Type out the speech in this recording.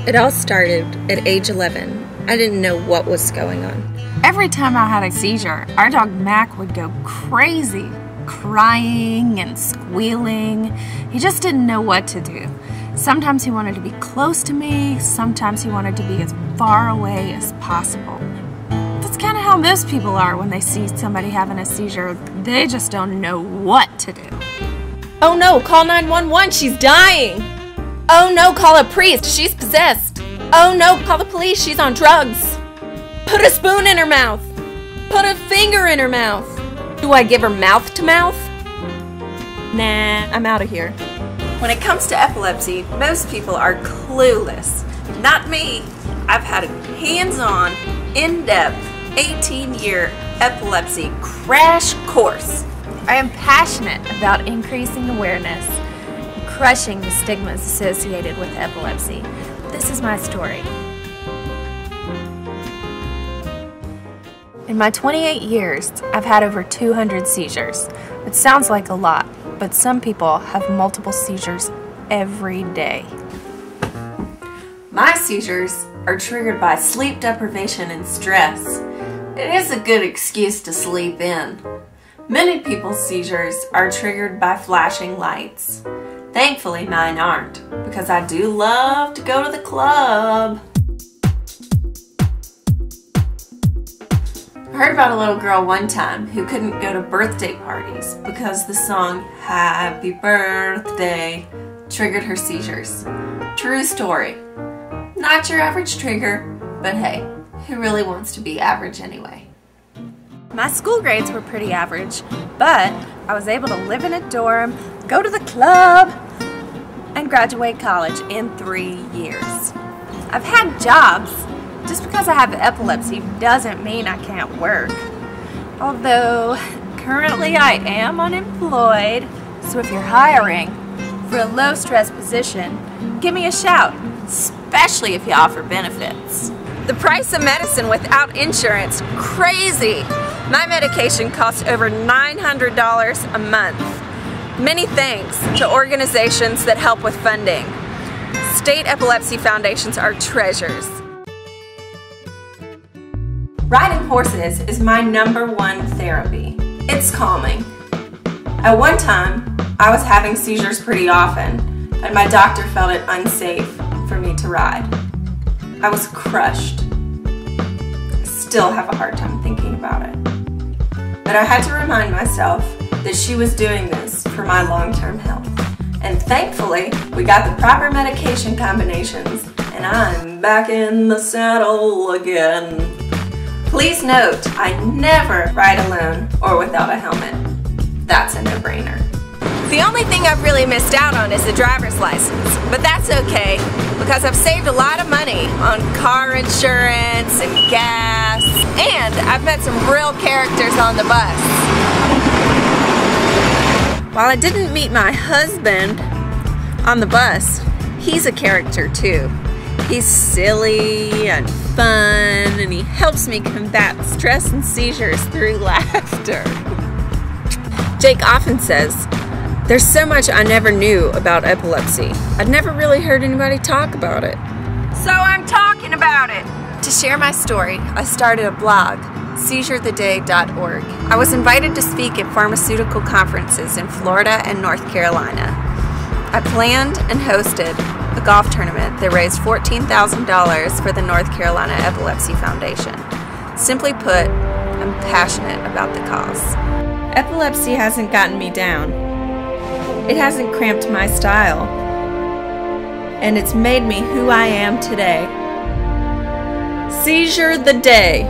It all started at age 11. I didn't know what was going on. Every time I had a seizure, our dog Mac would go crazy, crying and squealing. He just didn't know what to do. Sometimes he wanted to be close to me, sometimes he wanted to be as far away as possible. That's kind of how most people are when they see somebody having a seizure. They just don't know what to do. Oh no, call 911, she's dying! Oh no, call a priest, she's possessed! Oh no, call the police, she's on drugs! Put a spoon in her mouth! Put a finger in her mouth! Do I give her mouth to mouth? Nah, I'm out of here. When it comes to epilepsy, most people are clueless. Not me. I've had a hands-on, in-depth, 18-year epilepsy crash course. I am passionate about increasing awareness and crushing the stigmas associated with epilepsy. This is my story. In my 28 years, I've had over 200 seizures. It sounds like a lot, but some people have multiple seizures every day. My seizures are triggered by sleep deprivation and stress. It is a good excuse to sleep in. Many people's seizures are triggered by flashing lights. Thankfully, mine aren't, because I do love to go to the club. I heard about a little girl one time who couldn't go to birthday parties because the song Happy Birthday triggered her seizures. True story. Not your average trigger, but hey, who really wants to be average anyway? My school grades were pretty average, but I was able to live in a dorm, go to the club, and graduate college in 3 years. I've had jobs. Just because I have epilepsy doesn't mean I can't work. Although, currently I am unemployed, so if you're hiring for a low-stress position, give me a shout, especially if you offer benefits. The price of medicine without insurance, crazy! My medication costs over $900 a month. Many thanks to organizations that help with funding. State epilepsy foundations are treasures. Riding horses is my #1 therapy. It's calming. At one time, I was having seizures pretty often, and my doctor felt it unsafe for me to ride. I was crushed. I still have a hard time thinking about it. But I had to remind myself that she was doing this for my long-term health. And thankfully, we got the proper medication combinations, and I'm back in the saddle again. Please note, I never ride alone or without a helmet. That's a no-brainer. The only thing I've really missed out on is the driver's license, but that's okay because I've saved a lot of money on car insurance and gas, and I've met some real characters on the bus. While I didn't meet my husband on the bus, he's a character too. He's silly and fun, and he helps me combat stress and seizures through laughter. Jake often says, "There's so much I never knew about epilepsy. I'd never really heard anybody talk about it. So I'm talking about it." To share my story, I started a blog, seizuretheday.org. I was invited to speak at pharmaceutical conferences in Florida and North Carolina. I planned and hosted a golf tournament that raised $14,000 for the North Carolina Epilepsy Foundation. Simply put, I'm passionate about the cause. Epilepsy hasn't gotten me down. It hasn't cramped my style. And it's made me who I am today. Seizure the day.